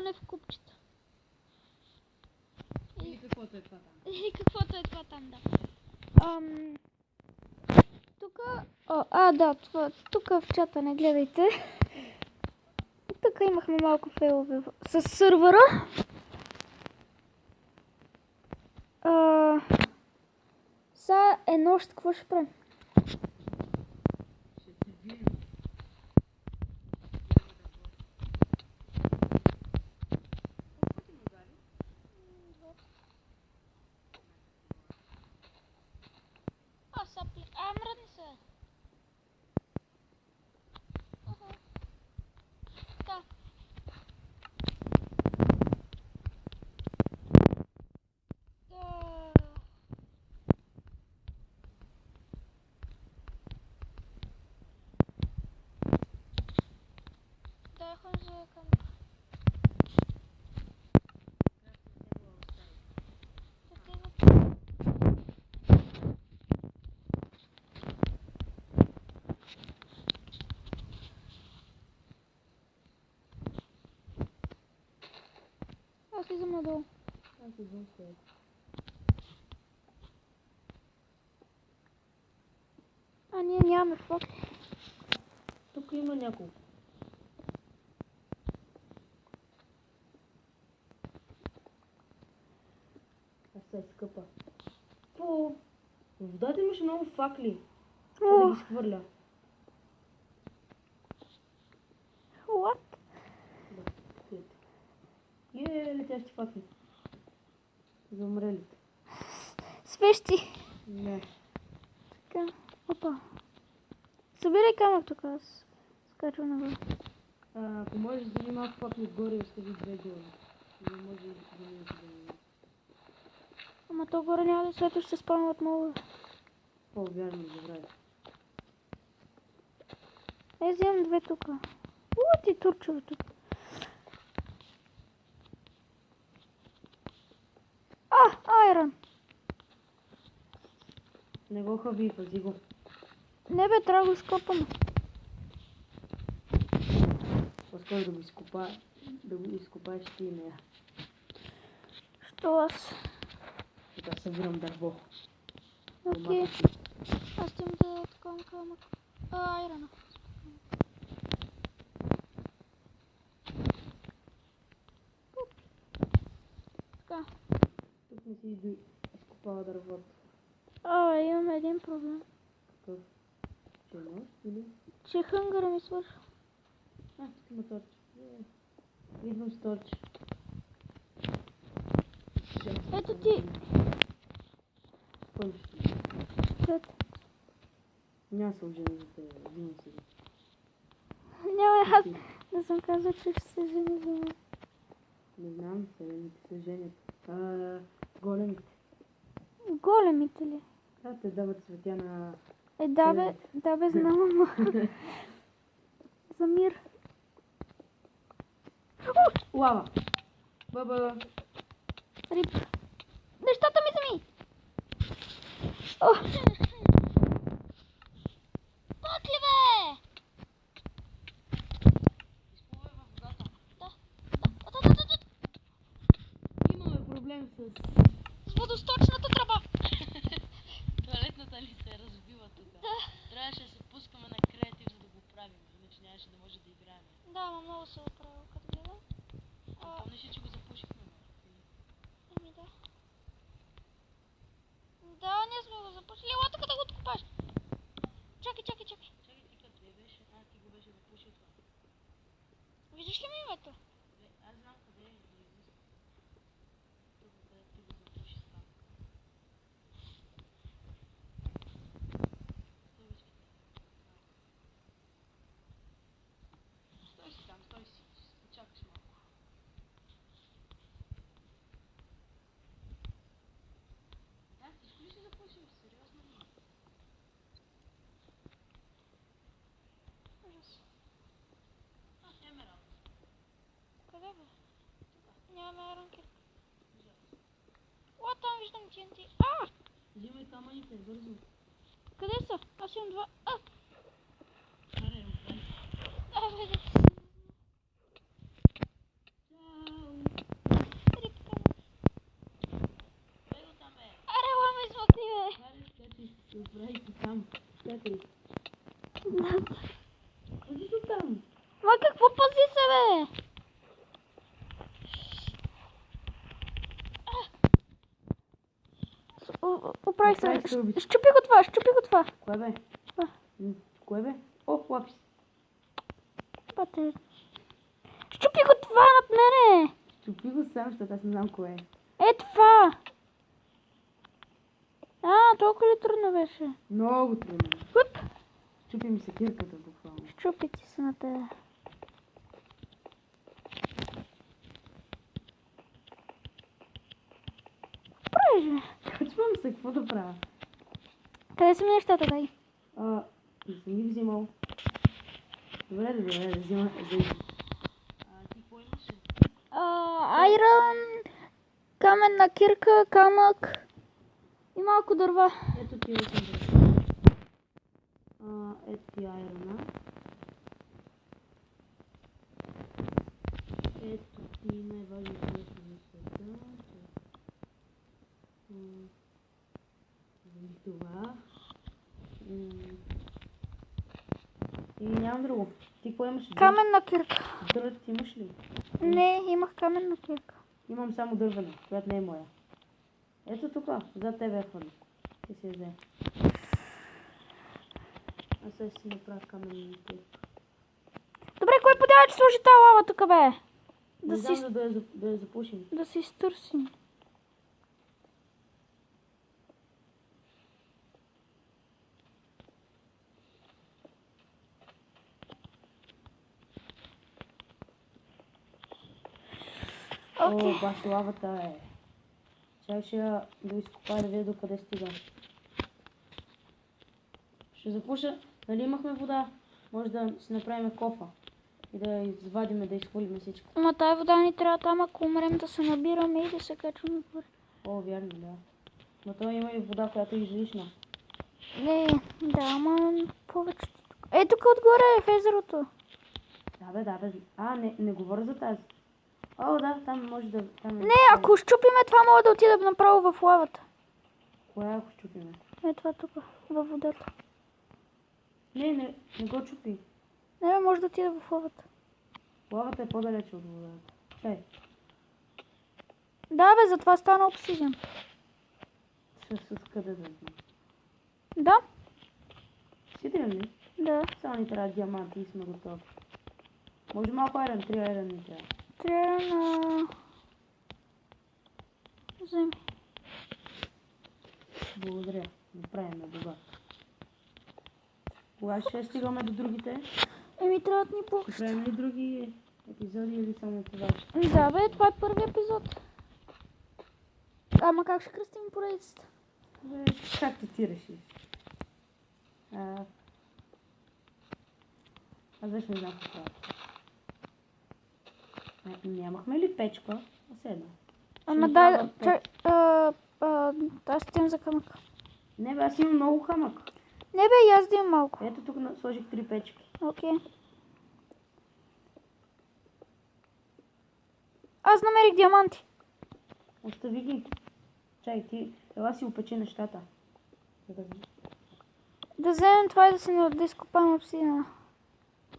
пътуване в купчета. Или каквото е това там. Или каквото е това там, да. Тук... да, това... Тук в чата не гледайте. Тук имахме малко фейлове с сървъра. Сега е нощ, какво ще правим? Ще се видим. Сапли. Мръдни се. Да. Да, ходим за камера. Аз слизам надолу. Аз идвам след. Ние нямаме фокли. Тук има няколко. Аз се скъпа. В водата имаше много факли. Да ги изхвърля. What? Летящи факли. За умрелите. Свещи. Не. Така. Опа. Събирай камък тук, аз скачвам нагоре. Ако можеш да ви малко факли отгоре и остави две долу. Не може да минете да минете. Ама то горе няма да след ще се спамват много. Вярно, забравя. Вземам две тук. Ти турчове тук. Айрон. Не го хаби, пази го. Не бе, трябва да го скопаме. По-скоро да го изкопаеш ти и нея. Що аз? Така събирам дърво. Окей. Аз ще им да откъм камък. Айрона. Така. Тук не си изкопава дървото. Имам един проблем. Какъв? Че е нощ или? Че хънгъра ми свършва. Тук има торч. Идвам с торч. Ето ти. Кой ще? След. Няма се ожени за тебе. Взимам си го. Няма аз да съм казал, че ще се жени за мен. Не знам, селените се женят. Големите. Големите ли? Те дават цветя на... Да бе, знам, ама. За мир. Лава! Баба! Рип. Нещата ми зами! Пак ли бе? Изплувай във водата. Да. Имаме проблем с водосточната тръба. Туалетната ли се е разбила тук? Да. Трябваше да се пускаме на креатив, за да го правим, иначе нямаше да може да играем. Да, ама много се оправил, като гледам. Помниш ли, че го запушихме? Да. Да, ние сме го запушили. Ела тук да го откопаш. Чакай. Чакай, ти къде беше? Ти го беше запушил това. Виждаш ли ми името? Аз знам къде е. Тук къде ти го запуши там. Стой си там, стой си. Почакаш малко. Ти ли си запушил? Сериозно ли? Ужас. Емералд. Къде бе? Нямаме айрон кирк. Там виждам TNT. Взимай камъните, бързо. Къде са? Аз имам два. Аре, Да, бе, да. Чао! Оправих Направи се. скърби. Щупи го това. Кое бе? Това. Кое бе? О, лапис. Бате. Щупи го това над мене. Чупи го сам, защото аз не знам кое е. Е това. Толкова ли трудно беше? Много трудно. Хуп. Чупи ми се кирката буквално. Щупи ти се на тебе. Правиш, бе. Качвам се, какво да правя? Къде са ми нещата, дай? Не съм ги взимал. Добре, да взима. Ти какво имаше? Айрон, каменна кирка, камък и малко дърва. Ето ти съм дърва. Ето ти айрона. Ето ти най-важното нещо за света. Това. И нямам друго. Ти какво имаш? Каменна кирка. Дървът имаш ли? Не, имах каменна кирка. Имам само дървена, която не е моя. Ето тук, зад тебе е хвърли. Ти си я взе. Аз сега си направя каменна кирка. Добре, кой подява, че сложи тази лава тук, бе? Не знам да я запушим. Да си изтърсим. О, баш лавата е. Чай ще я да изкопая да видя до къде стига. Ще запуша. Нали имахме вода? Може да си направим кофа. И да я извадиме, да изхвърлим всичко. Ама тая вода ни трябва там, ако умрем, да се набираме и да се качваме горе. О, вярно, да. Но то има и вода, която е излишна. Не, да, ама повечето тук. Е, тук отгоре е в езерото. Да бе. Не говоря за тази. О, да, там може да... Там е... Не, ако щупиме това, мога да отида направо в лавата. Коя ако щупиме? Е, това тук, във водата. Не го чупи. Не, бе, може да отида в лавата. Лавата е по-далече от водата. Чай. Да, бе, затова стана обсидиан. С къде да знам. Да? Сидим ли? Да. Само ни трябва диаманти и сме готови. Може малко айрон, 3 айрон ни трябва. Трябва на... Вземи. Благодаря. Направим добър. Кога ще стигаме до другите? Еми, трябва да ни Ще пухст. правим ли други епизоди или само това? Да, бе, това е първи епизод. Ама как ще кръстим поредицата? Бе, както ти решиш. Аз вече не знам какво е. Нямахме ли печка? Седна. Ама дай, чай, аз стигам за камък. Не бе, аз имам много камък. Не бе, и аз да имам малко. Ето тук сложих 3 печки. Окей. Аз намерих диаманти. Остави ги. Чай, ти ела си опечи нещата. Да вземем това и да изкопаем обсидиана.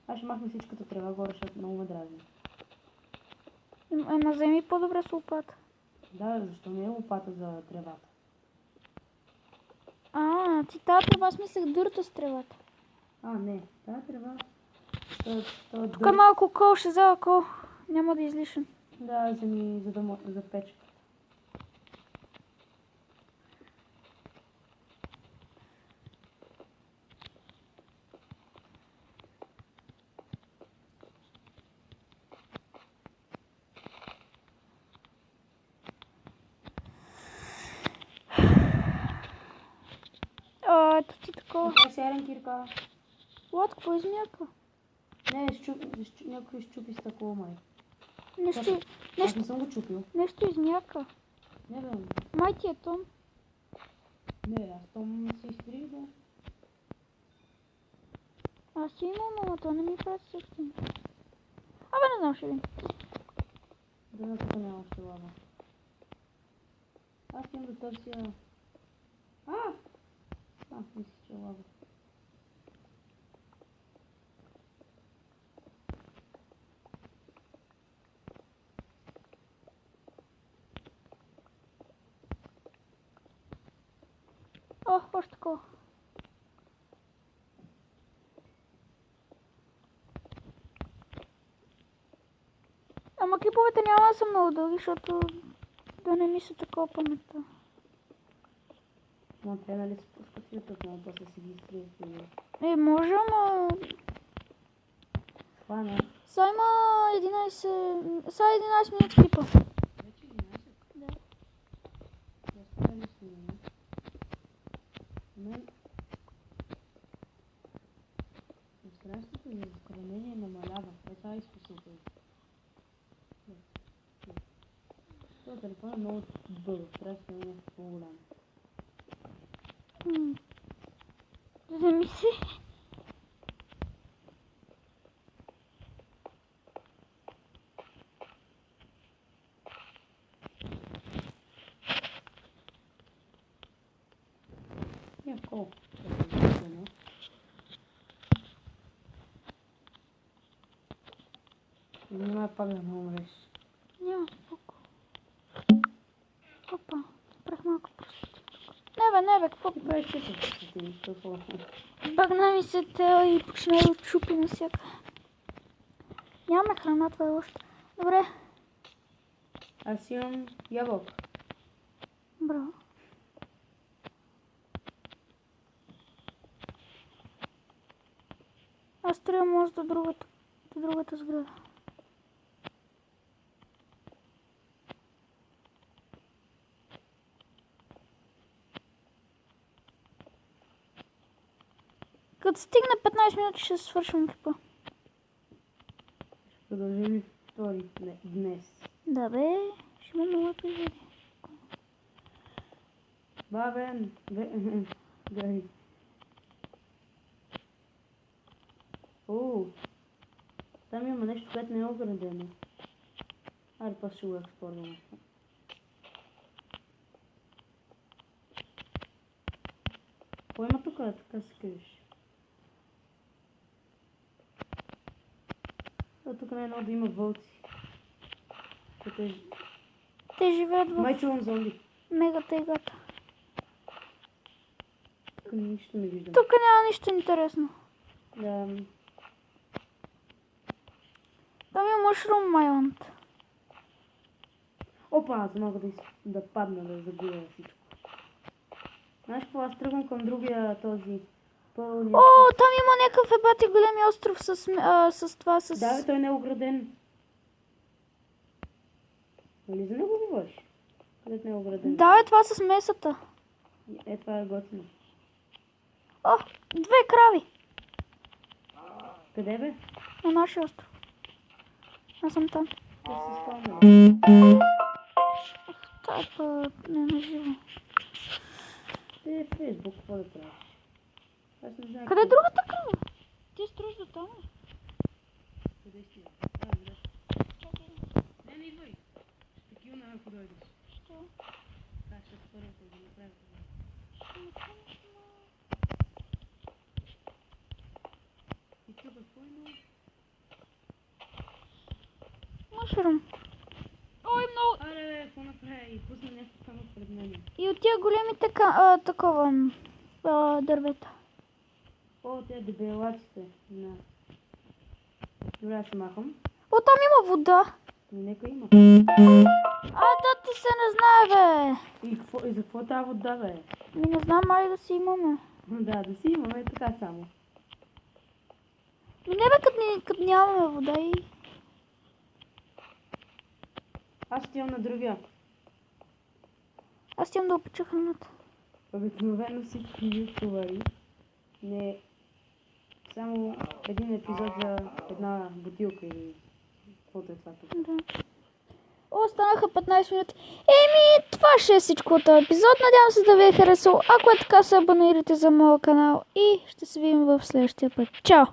Аз ще махна всичката трева горе, защото много ме дразни. Ема вземи по-добре с лопата. Да, защо не е лопата за тревата? Ти тази трева, смислях дърта с тревата. Не, тази трева... Тук малко кол ще взема кол. Няма да излишам. Да, за печка. Ето ти такова. Това е серен кирка. Лад, какво измяка? Не, някой щупи стъкло, май. Аз не съм го чупил. Нещо измяка. Не бе. Май ти е Том. Не, аз Том се изтрих, да. Аз си имам, ама то не ми прави същото. Абе, не знам, ще видим. Да, тук няма още лава. Аз имам да търся... мислих, че е лава. О, още такова. Ама клиповете няма да са много дълги, защото да не ми се такова паметта. Но те нали се пускат в YouTube, но после си ги изтрия. Може, ама... Това не. Са има 11... Са 11 минути клипа. Вече 11? Да. Защо не снимаме? Мен... Пространството за съхранение намалява. Това е изписалка. Това телефон е много бързо. Трябва да е нещо по-голямо. Да ми се... Яко. Внимай пак да не умреш. Няма споко. Опа, спрях малко просто. Не бе, какво? Бе, че се ти, какво? Багна ми се тела и почна да чупи на всяка. Нямаме храна, това е лошо. Добре. Аз имам ябълка. Браво. Аз трябва мост до другата сграда. Като стигна 15 минути ще свършим клипа. Продължим ли втори днес? Да бе, ще има много епизоди. Бабен, гай. Там има нещо, което не е оградено. Айде, после ще го експорваме. Какво има тук, така се криеш? Тук не е едно да има вълци. Те живеят в Май чувам зомби. мега тайгата. Тук нищо не виждам. Тук няма нищо интересно. Да. Там има Mushroom Island. Опа, аз мога да падна, да загубя всичко. Знаеш какво, аз тръгвам към другия този пълния. О, там има някакъв ебати големи остров с това, с... Да, бе, той не е ограден. Нали за него говориш? Където не е ограден. Да, е това с месата. Това е готино. О, 2 крави Къде бе? на нашия остров. Аз съм там. Те се спомня. Това е па не на живо. Те е Фейсбук, какво да правиш? Аз не знам. Къде е другата крава? Ти строиш до там ли? Къде си? Не идвай. Такива на ако дойдеш. Що? Как ще първата да направя това? И тук какво има? Мушрум. Ой, много. Аре, бе, какво направи? И пусна нещо само пред мен. И от тия големите такова дървета. О, те дебелаците. На. Добре, аз се махам. О, там има вода. Но нека има. Да ти се не знае, бе. И за какво тази вода, бе? Не знам, май да си имаме. Да си имаме така само. Не бе, като нямаме вода и... Аз отивам на другия. Аз имам да опеча храната. Обикновено всички ютубъри не само един епизод за една бутилка или каквото е това тук. Да. О, станаха 15 минути. Това ще е всичко от този епизод. Надявам се да ви е харесал. Ако е така, се абонирайте за моя канал и ще се видим в следващия път. Чао!